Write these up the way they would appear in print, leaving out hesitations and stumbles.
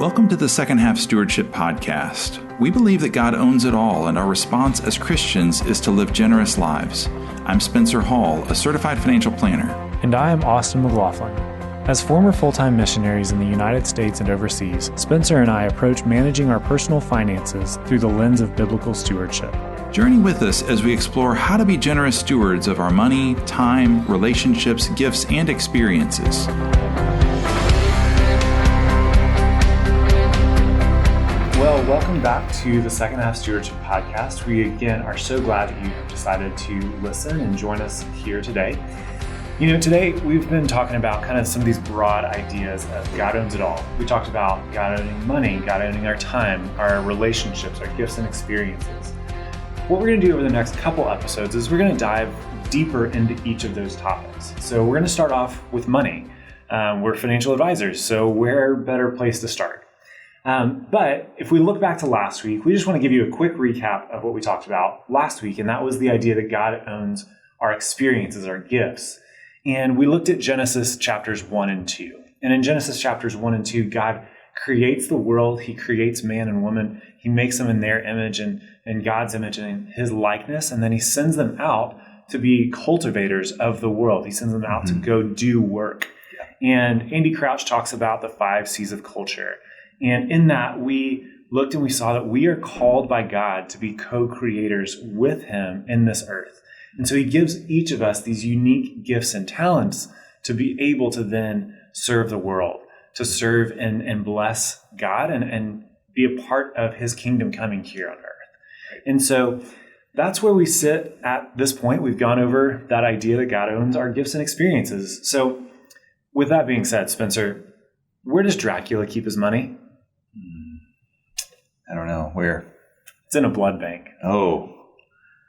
Welcome to the Second Half Stewardship podcast. We believe that God owns it all, and our response as Christians is to live generous lives. I'm Spencer Hall, a certified financial planner. And I am Austin McLaughlin. As former full-time missionaries in the United States and overseas, Spencer and I approach managing our personal finances through the lens of biblical stewardship. Journey with us as we explore how to be generous stewards of our money, time, relationships, gifts, and experiences. Well, welcome back to the Second Half Stewardship podcast. We, again, are so glad that you have decided to listen and join us here today. You know, today we've been talking about kind of some of these broad ideas of God owns it all. We talked about God owning money, God owning our time, our relationships, our gifts and experiences. What we're going to do over the next couple episodes is we're going to dive deeper into each of those topics. So we're going to start off with money. We're financial advisors, so where better place to start? But if we look back to last week, we just want to give you a quick recap of what we talked about last week, and that was the idea that God owns our experiences, our gifts. And we looked at Genesis chapters 1 and 2. And in Genesis chapters 1 and 2, God creates the world. He creates man and woman. He makes them in their image and God's image and his likeness. And then he sends them out to be cultivators of the world. He sends them out to go do work. And Andy Crouch talks about the 5 C's of culture. And in that, we looked and we saw that we are called by God to be co-creators with him in this earth. And so he gives each of us these unique gifts and talents to be able to then serve the world, to serve and bless God and be a part of his kingdom coming here on earth. And so that's where we sit at this point. We've gone over that idea that God owns our gifts and experiences. So with that being said, Spencer, where does Dracula keep his money? I don't know. Where? It's in a blood bank. Oh.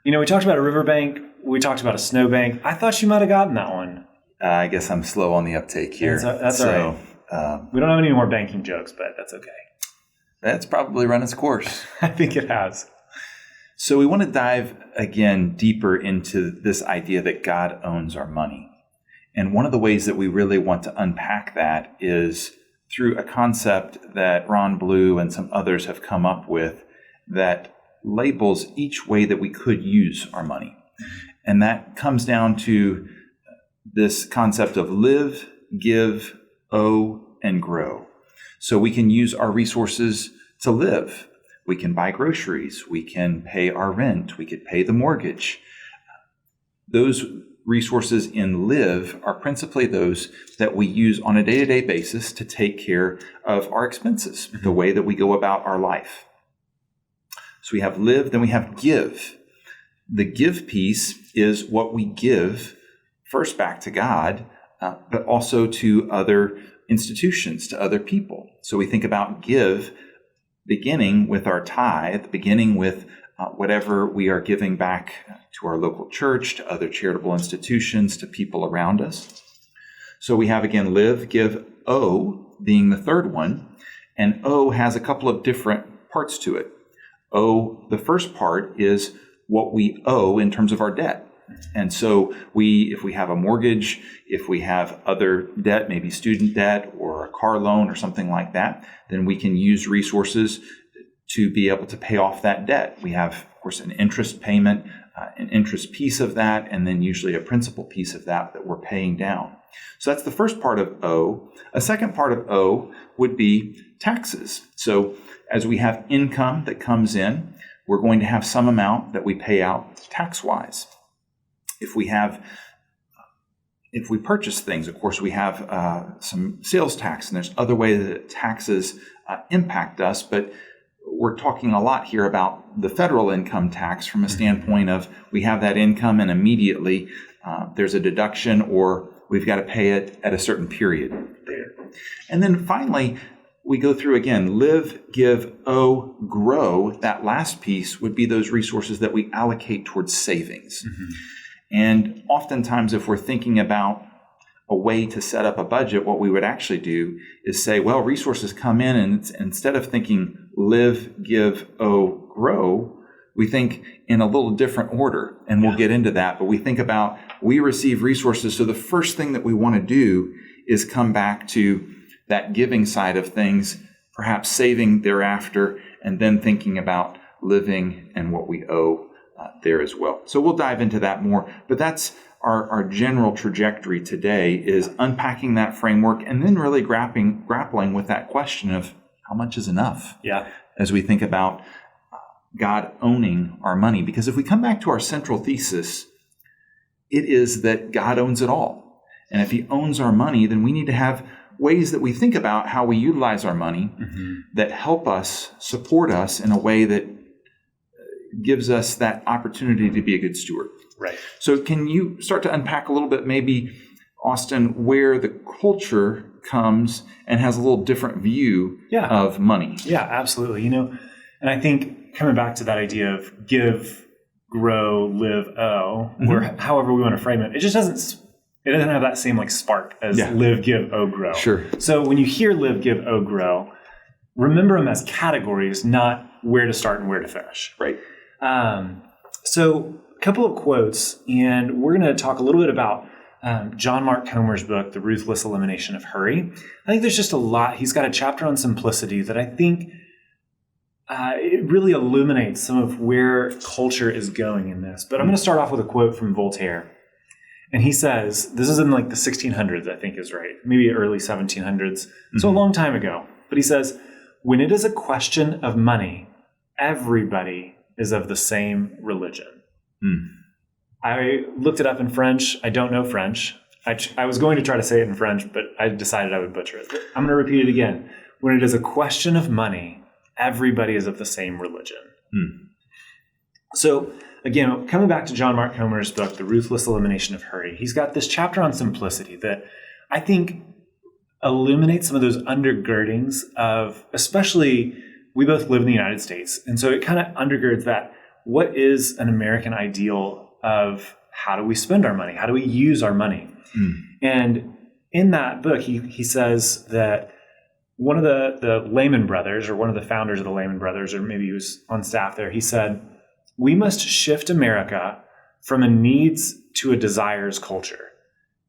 You know, we talked about a riverbank. We talked about a snowbank. I thought you might have gotten that one. I guess I'm slow on the uptake here. That's all right. We don't have any more banking jokes, but that's okay. That's probably run its course. I think it has. So we want to dive again deeper into this idea that God owns our money. And one of the ways that we really want to unpack that is through a concept that Ron Blue and some others have come up with that labels each way that we could use our money. And that comes down to this concept of live, give, owe, and grow. So we can use our resources to live. We can buy groceries. We can pay our rent. We could pay the mortgage. Those resources in live are principally those that we use on a day-to-day basis to take care of our expenses, the way that we go about our life. So we have live, then we have give. The give piece is what we give first back to God, but also to other institutions, to other people. So we think about give beginning with our tithe, beginning with whatever we are giving back to our local church, to other charitable institutions, to people around us. So we have, again, live, give, owe being the third one. And owe has a couple of different parts to it. Owe, the first part is what we owe in terms of our debt. And so if we have a mortgage, if we have other debt, maybe student debt or a car loan or something like that, then we can use resources to be able to pay off that debt. We have, of course, an interest payment, an interest piece of that, and then usually a principal piece of that we're paying down. So that's the first part of owe. A second part of owe would be taxes. So as we have income that comes in, we're going to have some amount that we pay out tax-wise. If we purchase things, of course, we have some sales tax, and there's other ways that taxes impact us, but we're talking a lot here about the federal income tax from a standpoint of we have that income and immediately there's a deduction or we've got to pay it at a certain period there. And then finally, we go through again, live, give, owe, grow. That last piece would be those resources that we allocate towards savings. And oftentimes if we're thinking about a way to set up a budget, what we would actually do is say, well, resources come in, and instead of thinking live, give, owe, grow, we think in a little different order, and we'll get into that. But we think about, we receive resources, so the first thing that we want to do is come back to that giving side of things perhaps saving thereafter, and then thinking about living and what we owe there as well. So we'll dive into that more, but that's our general trajectory today, is unpacking that framework and then really grappling with that question of how much is enough as we think about God owning our money. Because if we come back to our central thesis, it is that God owns it all. And if he owns our money, then we need to have ways that we think about how we utilize our money that help us, support us in a way that gives us that opportunity to be a good steward. Right. So can you start to unpack a little bit, maybe, Austin, where the culture comes and has a little different view of money? Yeah, absolutely. And I think coming back to that idea of give, grow, live, owe, or however we want to frame it, it doesn't have that same like spark as live, give, owe, grow. Sure. So when you hear live, give, owe, grow, remember them as categories, not where to start and where to finish. Right. So a couple of quotes, and we're going to talk a little bit about John Mark Comer's book, The Ruthless Elimination of Hurry. I think there's just a lot. He's got a chapter on simplicity that I think it really illuminates some of where culture is going in this. But I'm going to start off with a quote from Voltaire. And he says, this is in like the 1600s, I think is right, maybe early 1700s, so a long time ago. But he says, when it is a question of money, everybody is of the same religion. I looked it up in French. I don't know French. I was going to try to say it in French, but I decided I would butcher it. I'm going to repeat it again. When it is a question of money, everybody is of the same religion. So again, coming back to John Mark Comer's book, The Ruthless Elimination of Hurry, he's got this chapter on simplicity that I think illuminates some of those undergirdings of, especially, we both live in the United States. And so it kind of undergirds that. What is an American ideal of how do we spend our money? How do we use our money? And in that book, he says that one of the Lehman Brothers, or one of the founders of the Lehman Brothers, or maybe he was on staff there, he said, we must shift America from a needs to a desires culture.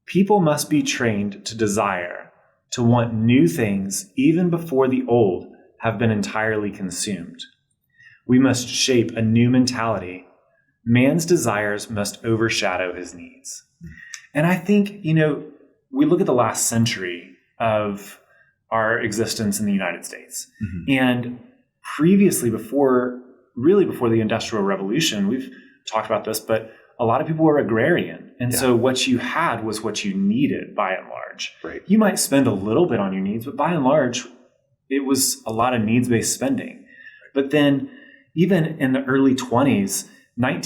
People must be trained to desire, to want new things even before the old have been entirely consumed. We must shape a new mentality. Man's desires must overshadow his needs. And I think, we look at the last century of our existence in the United States. And previously, before the Industrial Revolution, we've talked about this, but a lot of people were agrarian. And so what you had was what you needed by and large. Right. You might spend a little bit on your needs, but by and large, it was a lot of needs-based spending. But then even in the early 1920s, not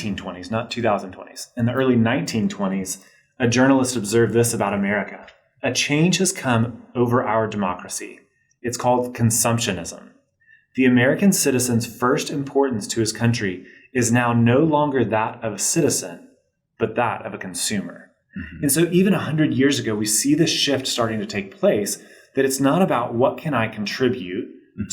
2020s, in the early 1920s, a journalist observed this about America. A change has come over our democracy. It's called consumptionism. The American citizen's first importance to his country is now no longer that of a citizen, but that of a consumer. And so even 100 years ago, we see this shift starting to take place, that it's not about what can I contribute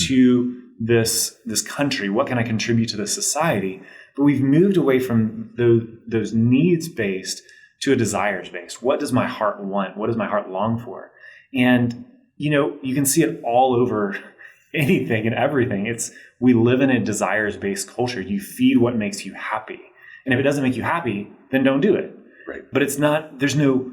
to this country, what can I contribute to this society, but we've moved away from those needs-based to a desires-based. What does my heart want? What does my heart long for? And, you can see it all over anything and everything. We live in a desires-based culture. You feed what makes you happy. And if it doesn't make you happy, then don't do it. Right. But it's not, there's no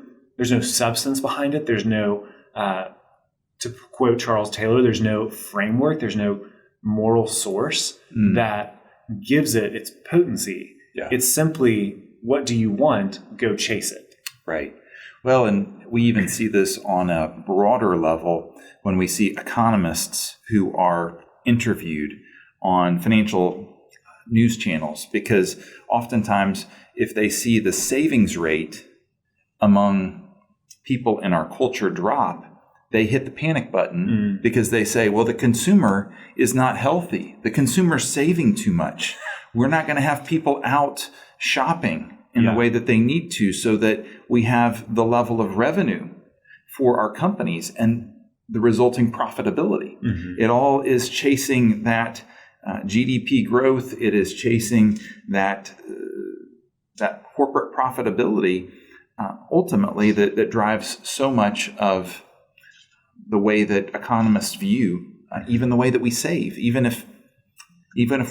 substance behind it. There's no, to quote Charles Taylor, there's no framework. There's no moral source that gives it its potency. Yeah. It's simply, what do you want? Go chase it. Right. Well, and we even see this on a broader level when we see economists who are interviewed on financial news channels, because oftentimes if they see the savings rate among people in our culture drop, they hit the panic button because they say, well, the consumer is not healthy. The consumer's saving too much. We're not going to have people out shopping in the way that they need to, so that we have the level of revenue for our companies and the resulting profitability. It all is chasing that GDP growth. It is chasing that corporate profitability ultimately that drives so much of the way that economists view even the way that we save, even if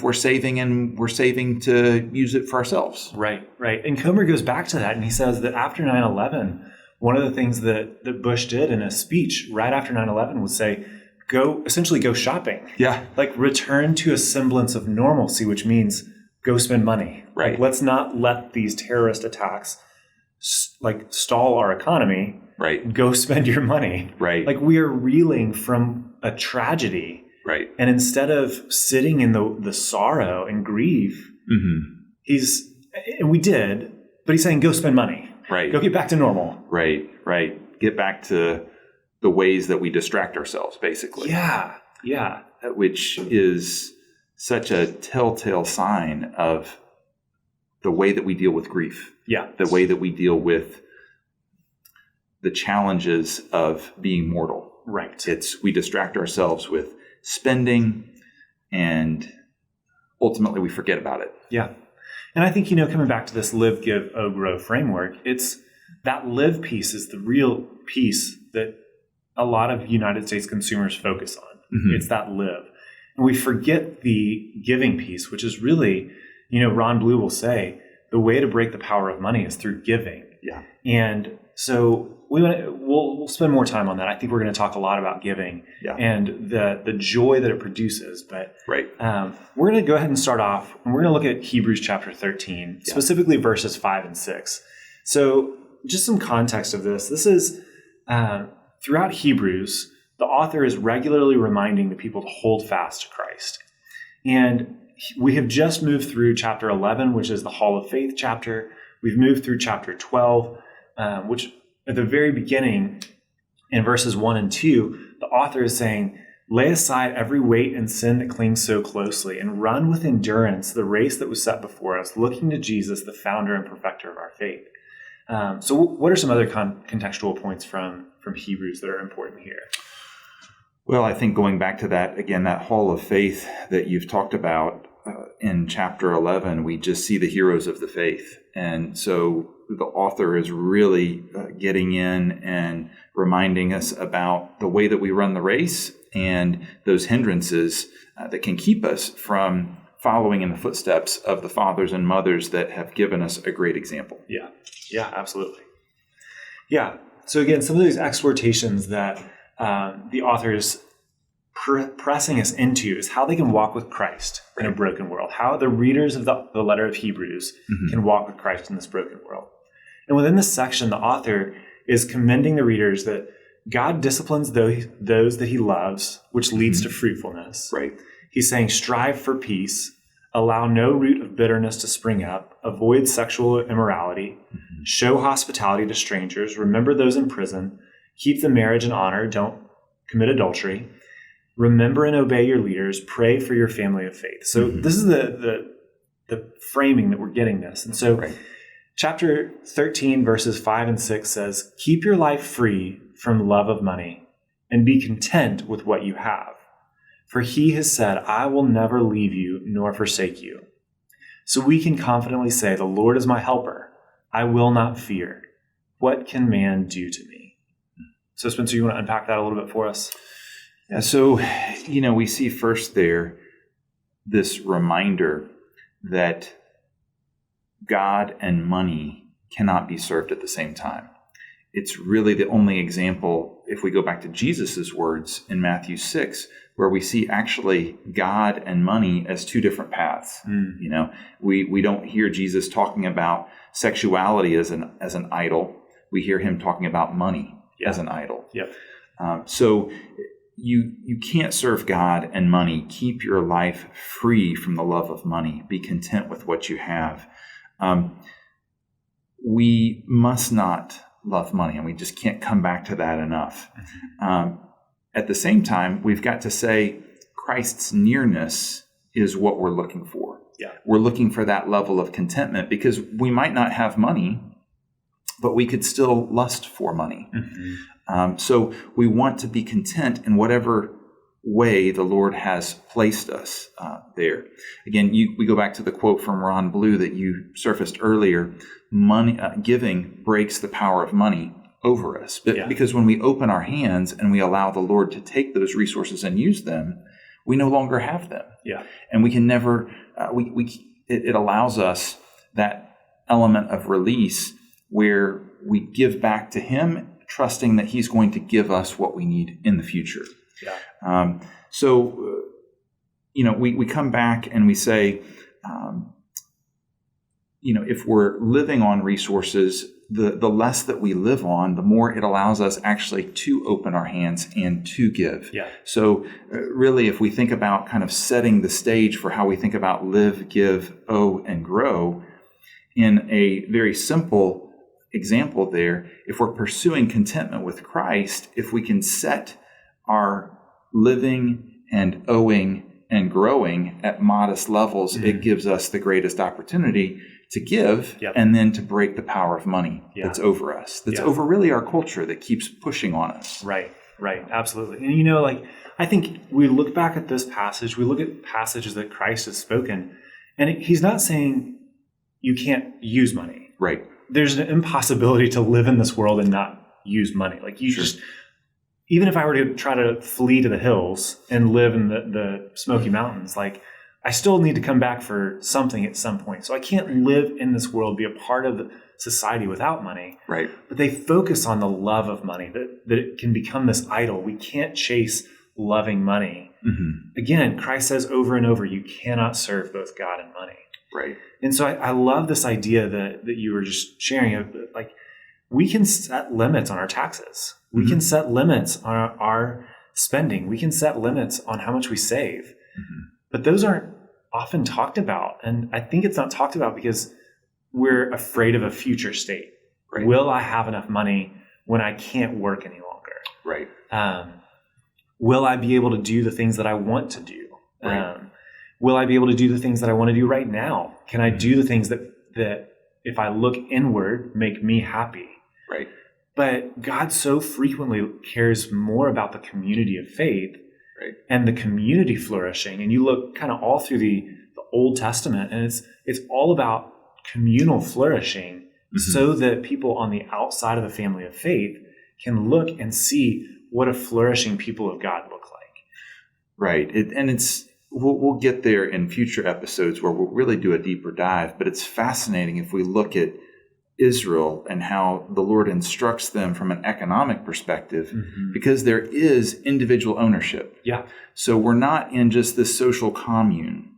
we're saving and we're saving to use it for ourselves. Right. And Comer goes back to that, and he says that after 9/11, one of the things that Bush did in a speech right after 9/11 was say, essentially go shopping. Yeah. Like return to a semblance of normalcy, which means go spend money. Right. Like, let's not let these terrorist attacks stall our economy. Right. Go spend your money. Right. Like, we are reeling from a tragedy. Right. And instead of sitting in the sorrow and grief, and we did, but he's saying, go spend money. Right. Go get back to normal. Right. Get back to the ways that we distract ourselves, basically. Yeah. Which is such a telltale sign of the way that we deal with grief. Yeah. The way that we deal with the challenges of being mortal. Right. We distract ourselves with spending, and ultimately we forget about it. Yeah. And I think, coming back to this live, give, owe, grow framework, it's that live piece is the real piece that a lot of United States consumers focus on. Mm-hmm. It's that live. And we forget the giving piece, which is really, Ron Blue will say, the way to break the power of money is through giving. Yeah. And so we'll spend more time on that. I think we're going to talk a lot about giving and the joy that it produces. But right. We're going to go ahead and start off, and we're going to look at Hebrews chapter 13, specifically verses 5 and 6. So just some context of this. This is throughout Hebrews, the author is regularly reminding the people to hold fast to Christ. And we have just moved through chapter 11, which is the Hall of Faith chapter. We've moved through chapter 12, which at the very beginning, in verses 1 and 2, the author is saying, lay aside every weight and sin that clings so closely, and run with endurance the race that was set before us, looking to Jesus, the founder and perfecter of our faith. So what are some other contextual points from Hebrews that are important here? Well, I think going back to that, again, that hall of faith that you've talked about in chapter 11, we just see the heroes of the faith. And so the author is really getting in and reminding us about the way that we run the race and those hindrances that can keep us from following in the footsteps of the fathers and mothers that have given us a great example. Yeah, absolutely. Yeah. So again, some of these exhortations that the author is pressing us into is how they can walk with Christ in a broken world, how the readers of the letter of Hebrews can walk with Christ in this broken world. And within this section, the author is commending the readers that God disciplines those that he loves, which leads to fruitfulness. Right. He's saying, strive for peace, allow no root of bitterness to spring up, avoid sexual immorality, show hospitality to strangers, remember those in prison, keep the marriage in honor, don't commit adultery, remember and obey your leaders, pray for your family of faith. So this is the framing that we're getting this. And so chapter 13, verses 5 and 6 says, keep your life free from love of money and be content with what you have. For he has said, I will never leave you nor forsake you. So we can confidently say, the Lord is my helper. I will not fear. What can man do to me? So Spencer, you want to unpack that a little bit for us? Yeah, so, we see first there this reminder that God and money cannot be served at the same time. It's really the only example, if we go back to Jesus's words in Matthew 6, where we see actually God and money as two different paths. We don't hear Jesus talking about sexuality as an idol. We hear him talking about money as an idol. So you can't serve God and money. Keep your life free from the love of money. Be content with what you have. We must not love money, and we just can't come back to that enough. At the same time, we've got to say Christ's nearness is what we're looking for. We're looking for that level of contentment because we might not have money, but we could still lust for money. So we want to be content in whatever way the Lord has placed us there. Again, we go back to the quote from Ron Blue that you surfaced earlier. Money, giving breaks the power of money. over us. But because when we open our hands and we allow the Lord to take those resources and use them, we no longer have them. Yeah. And we can never, it allows us that element of release where we give back to Him, trusting that He's going to give us what we need in the future. Yeah. We come back and we say, if we're living on resources, the less that we live on, the more it allows us actually to open our hands and to give. Yeah. So really, if we think about kind of setting the stage for how we think about live, give, owe, and grow, in a very simple example there, if we're pursuing contentment with Christ, if we can set our living and owing and growing at modest levels, it gives us the greatest opportunity to give and then to break the power of money that's over us, that's over really our culture that keeps pushing on us. Right, absolutely. And I think we look back at this passage, we look at passages that Christ has spoken, and He's not saying you can't use money. Right. There's an impossibility to live in this world and not use money. Even if I were to try to flee to the hills and live in the Smoky Mountains, I still need to come back for something at some point. So I can't live in this world, be a part of the society without money. Right. But they focus on the love of money, that it can become this idol. We can't chase loving money. Mm-hmm. Again, Christ says over and over, you cannot serve both God and money. Right. And so I love this idea that you were just sharing. We can set limits on our taxes. We can set limits on our spending. We can set limits on how much we save. Mm-hmm. But those aren't often talked about. And I think it's not talked about because we're afraid of a future state. Right. Will I have enough money when I can't work any longer? Right. Will I be able to do the things that I want to do? Right. Will I be able to do the things that I want to do right now? Can I do the things that if I look inward, make me happy? Right. But God so frequently cares more about the community of faith and the community flourishing. And you look kind of all through the Old Testament, and it's all about communal flourishing so that people on the outside of the family of faith can look and see what a flourishing people of God look like. Right. We'll get there in future episodes where we'll really do a deeper dive, but it's fascinating if we look at Israel and how the Lord instructs them from an economic perspective, because there is individual ownership. Yeah. So we're not in just this social commune,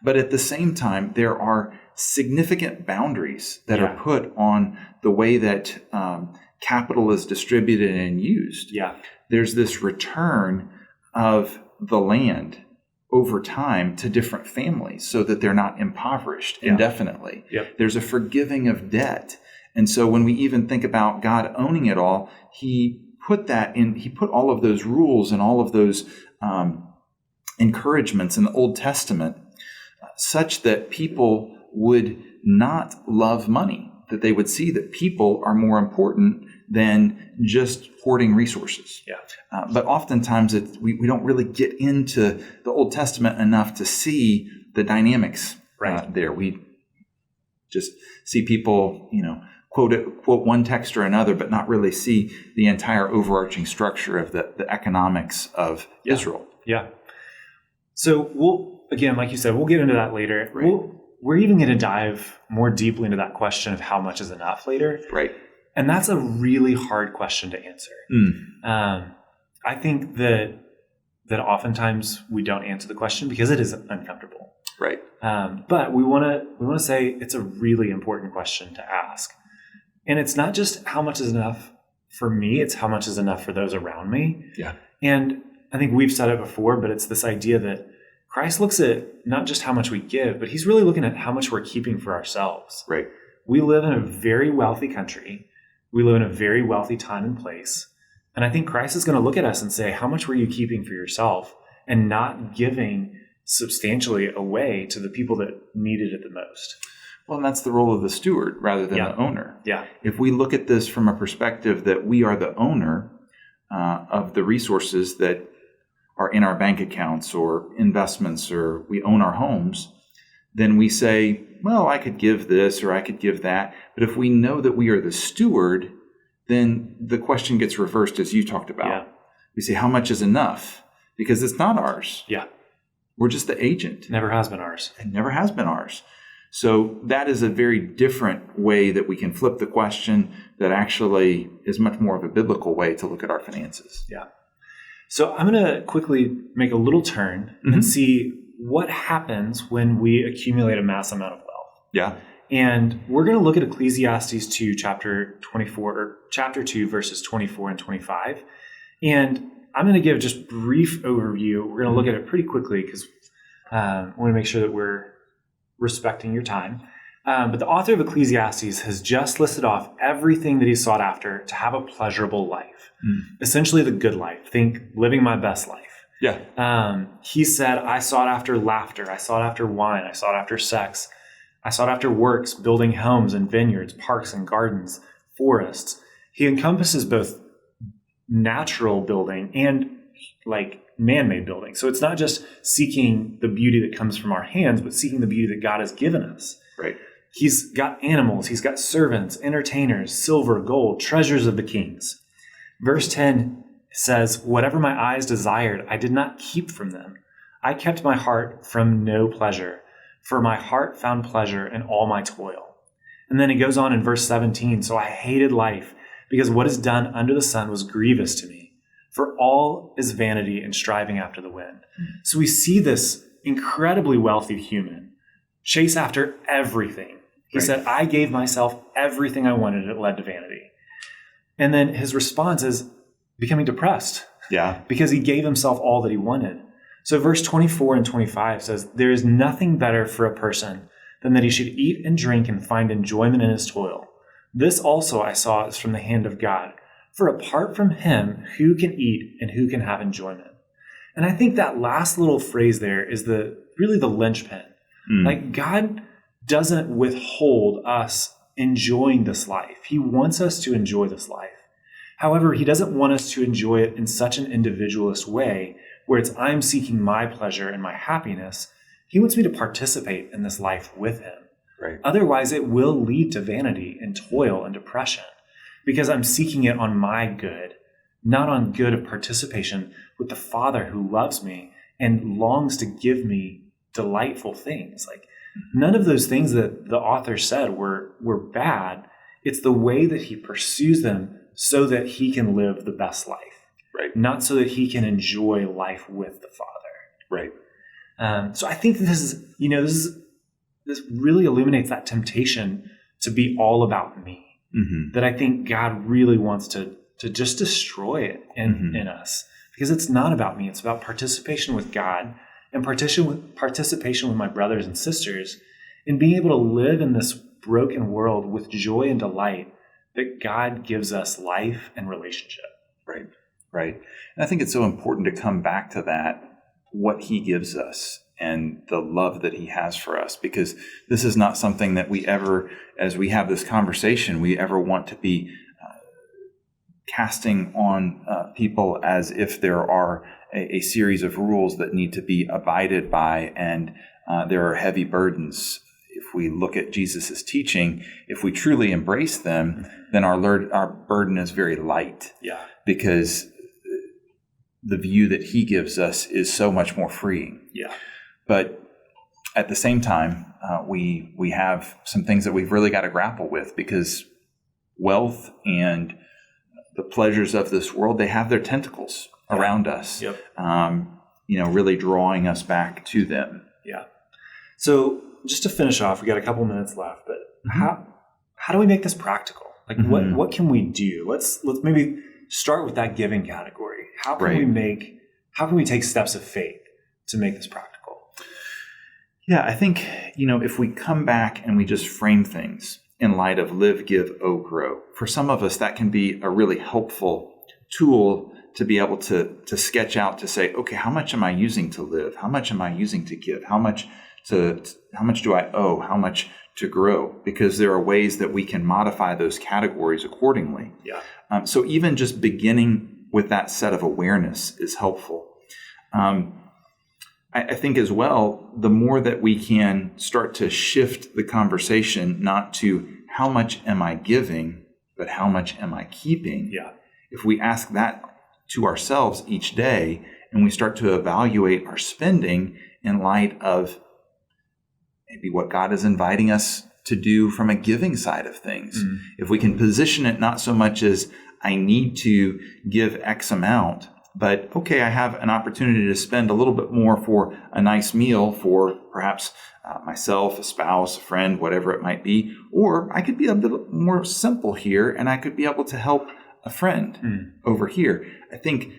but at the same time, there are significant boundaries that are put on the way that capital is distributed and used. Yeah. There's this return of the land over time to different families so that they're not impoverished indefinitely. Yep. There's a forgiving of debt. And so when we even think about God owning it all, He put all of those rules and all of those encouragements in the Old Testament such that people would not love money, that they would see that people are more important than just hoarding resources. Yeah. But oftentimes we don't really get into the Old Testament enough to see the dynamics there. We just see people, quote one text or another, but not really see the entire overarching structure of the economics of Israel. Yeah. So again, like you said, we'll get into that later. Right. We're even going to dive more deeply into that question of how much is enough later. Right. And that's a really hard question to answer. I think that oftentimes we don't answer the question because it is uncomfortable. Right. But we want to say it's a really important question to ask. And it's not just how much is enough for me, it's how much is enough for those around me. Yeah. And I think we've said it before, but it's this idea that Christ looks at not just how much we give, but He's really looking at how much we're keeping for ourselves. Right. We live in a very wealthy country. We live in a very wealthy time and place. And I think Christ is going to look at us and say, how much were you keeping for yourself and not giving substantially away to the people that needed it the most? Well, and that's the role of the steward rather than the owner. Yeah. If we look at this from a perspective that we are the owner of the resources that are in our bank accounts or investments, or we own our homes, then we say, well, I could give this or I could give that. But if we know that we are the steward, then the question gets reversed as you talked about. Yeah. We say, how much is enough? Because it's not ours. Yeah. We're just the agent. Never has been ours. It never has been ours. So that is a very different way that we can flip the question that actually is much more of a biblical way to look at our finances. Yeah. So I'm going to quickly make a little turn and see what happens when we accumulate a mass amount of wealth. Yeah. And we're going to look at Ecclesiastes 2, chapter 2, verses 24 and 25. And I'm going to give just brief overview. We're going to look at it pretty quickly because I want to make sure that we're respecting your time. But the author of Ecclesiastes has just listed off everything that he sought after to have a pleasurable life. Essentially the good life. Think living my best life. Yeah. He said, I sought after laughter. I sought after wine. I sought after sex. I sought after works, building homes and vineyards, parks and gardens, forests. He encompasses both natural building and like man-made building. So it's not just seeking the beauty that comes from our hands, but seeking the beauty that God has given us. Right. He's got animals. He's got servants, entertainers, silver, gold, treasures of the kings. Verse 10 says, whatever my eyes desired, I did not keep from them. I kept my heart from no pleasure, for my heart found pleasure in all my toil. And then he goes on in verse 17, so I hated life, because what is done under the sun was grievous to me. For all is vanity and striving after the wind. So we see this incredibly wealthy human chase after everything. He said, I gave myself everything I wanted. It led to vanity. And then his response is becoming depressed. Yeah. Because he gave himself all that he wanted. So verse 24 and 25 says, there is nothing better for a person than that he should eat and drink and find enjoyment in his toil. This also I saw is from the hand of God. For apart from him, who can eat and who can have enjoyment? And I think that last little phrase there is really the linchpin. Like God doesn't withhold us enjoying this life. He wants us to enjoy this life. However, he doesn't want us to enjoy it in such an individualist way where it's I'm seeking my pleasure and my happiness. He wants me to participate in this life with him. Right. Otherwise, it will lead to vanity and toil and depression because I'm seeking it on my good, not on good of participation with the Father who loves me and longs to give me delightful things. Like none of those things that the author said were bad. It's the way that he pursues them so that he can live the best life. Right. Not so that he can enjoy life with the Father. Right. So I think this really illuminates that temptation to be all about me. That I think God really wants to just destroy it in us because it's not about me. It's about participation with God and participation with my brothers and sisters and being able to live in this broken world with joy and delight that God gives us life and relationship. Right. Right. And I think it's so important to come back to that, what he gives us and the love that he has for us, because this is not something that we ever, as we have this conversation, we ever want to be casting on people as if there are a series of rules that need to be abided by and there are heavy burdens. If we look at Jesus's teaching, if we truly embrace them, then our burden is very light. Yeah. Because the view that he gives us is so much more freeing. Yeah. But at the same time, we have some things that we've really got to grapple with because wealth and the pleasures of this world, they have their tentacles around us, Yep. Really drawing us back to them. Yeah. So just to finish off, we got a couple minutes left, but how do we make this practical? Like what can we do? Let's maybe start with that giving category. How can we take steps of faith to make this practical? Yeah, I think, if we come back and we just frame things in light of live, give, grow, for some of us, that can be a really helpful tool to be able to sketch out to say, okay, how much am I using to live? How much am I using to give? How much do I owe? How much to grow? Because there are ways that we can modify those categories accordingly. Yeah. So even just beginning with that set of awareness is helpful. I think as well, the more that we can start to shift the conversation, not to how much am I giving, but how much am I keeping? Yeah. If we ask that to ourselves each day and we start to evaluate our spending in light of maybe what God is inviting us to do from a giving side of things, if we can position it not so much as I need to give X amount, but okay, I have an opportunity to spend a little bit more for a nice meal for perhaps myself, a spouse, a friend, whatever it might be. Or I could be a bit more simple here and I could be able to help a friend over here. I think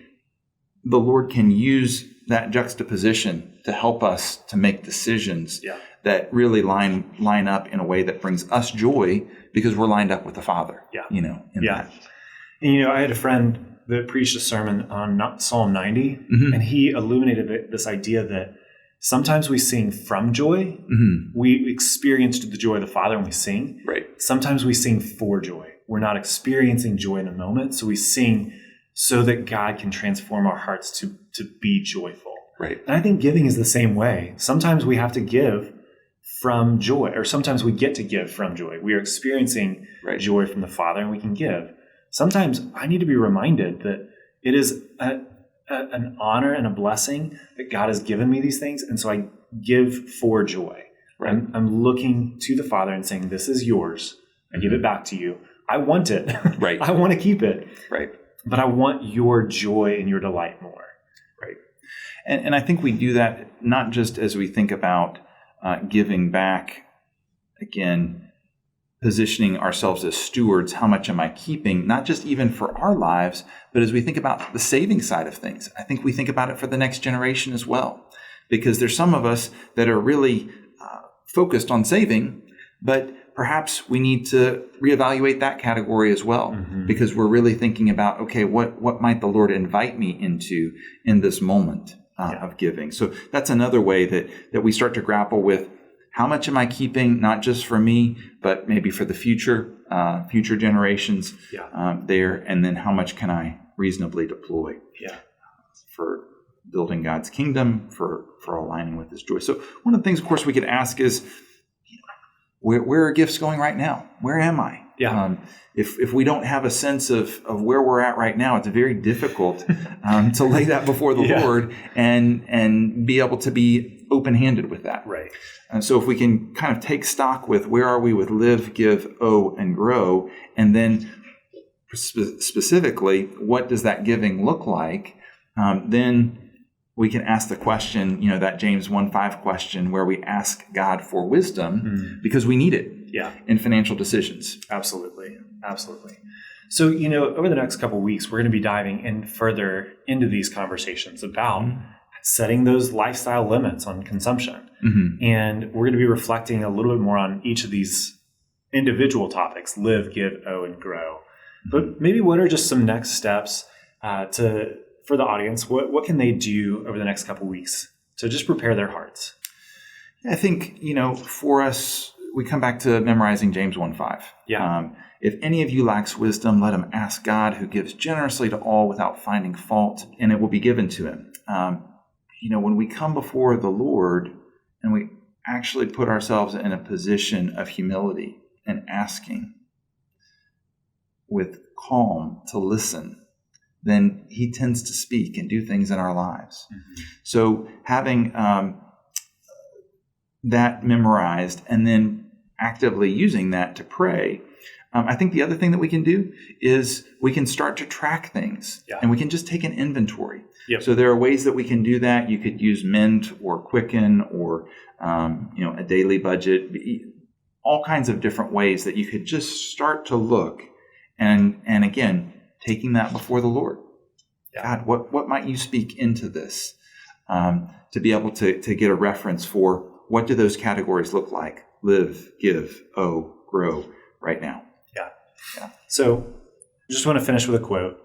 the Lord can use that juxtaposition to help us to make decisions that really line up in a way that brings us joy because we're lined up with the Father. That. And, I had a friend that preached a sermon on Psalm 90, and he illuminated this idea that sometimes we sing from joy. We experience the joy of the Father when we sing. Right. Sometimes we sing for joy. We're not experiencing joy in the moment, so we sing so that God can transform our hearts to be joyful. Right. And I think giving is the same way. Sometimes we have to give from joy, or sometimes we get to give from joy. We are experiencing joy from the Father and we can give. Sometimes I need to be reminded that it is an honor and a blessing that God has given me these things. And so I give for joy. Right. I'm looking to the Father and saying, this is yours. I give it back to you. I want it. Right. I want to keep it. Right. But I want your joy and your delight more. Right. And I think we do that not just as we think about giving back, again, positioning ourselves as stewards. How much am I keeping? Not just even for our lives, but as we think about the saving side of things. I think we think about it for the next generation as well. Because there's some of us that are really focused on saving, but perhaps we need to reevaluate that category as well, because we're really thinking about, okay, what might the Lord invite me into in this moment of giving? So that's another way that we start to grapple with how much am I keeping, not just for me, but maybe for the future generations there, and then how much can I reasonably deploy for building God's kingdom, for aligning with His joy. So one of the things, of course, we could ask is, where are gifts going right now? Where am I? If we don't have a sense of where we're at right now, it's very difficult to lay that before the Lord and be able to be open-handed with that. Right. And so if we can kind of take stock with where are we with live, give, owe, and grow, and then specifically, what does that giving look like? Then we can ask the question, that James 1:5 question where we ask God for wisdom because we need it in financial decisions. Absolutely. So, over the next couple of weeks, we're going to be diving in further into these conversations about setting those lifestyle limits on consumption. And we're going to be reflecting a little bit more on each of these individual topics, live, give, owe, and grow. But maybe what are just some next steps for the audience? What can they do over the next couple of weeks to just prepare their hearts? I think, for us, we come back to memorizing James 1:5. If any of you lacks wisdom, let him ask God, who gives generously to all without finding fault, and it will be given to him. When we come before the Lord and we actually put ourselves in a position of humility and asking with calm to listen, then He tends to speak and do things in our lives. So having that memorized and then actively using that to pray, I think the other thing that we can do is we can start to track things and we can just take an inventory. So there are ways that we can do that. You could use Mint or Quicken or a daily budget, all kinds of different ways that you could just start to look and again, taking that before the Lord. God, what might you speak into this to be able to get a reference for what do those categories look like? Live, give, owe, grow right now. So I just want to finish with a quote.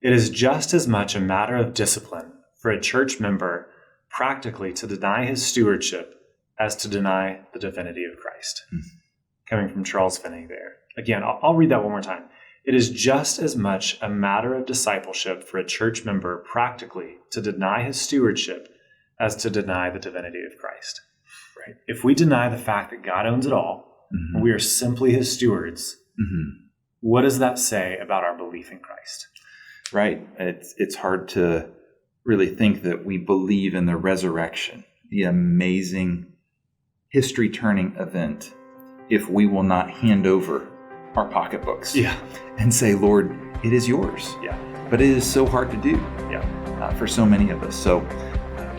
It is just as much a matter of discipline for a church member practically to deny his stewardship as to deny the divinity of Christ. Coming from Charles Finney there. Again, I'll read that one more time. It is just as much a matter of discipleship for a church member practically to deny his stewardship as to deny the divinity of Christ. Right? If we deny the fact that God owns it all, and we are simply His stewards, what does that say about our belief in Christ? Right. It's hard to really think that we believe in the resurrection, the amazing history-turning event, if we will not hand over our pocketbooks and say, Lord, it is yours. Yeah. But it is so hard to do for so many of us. So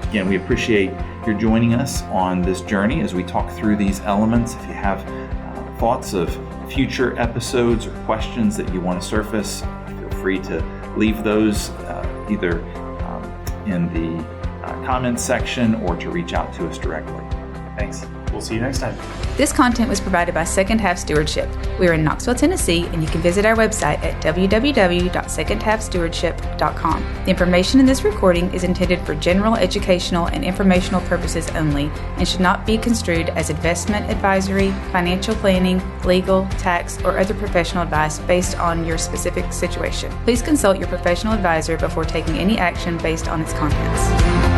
again, we appreciate your joining us on this journey as we talk through these elements. If you have thoughts of future episodes or questions that you want to surface, feel free to leave those either in the comments section or to reach out to us directly. Thanks. We'll see you next time. This content was provided by Second Half Stewardship. We are in Knoxville, Tennessee, and you can visit our website at www.secondhalfstewardship.com. The information in this recording is intended for general educational and informational purposes only and should not be construed as investment advisory, financial planning, legal, tax, or other professional advice based on your specific situation. Please consult your professional advisor before taking any action based on its contents.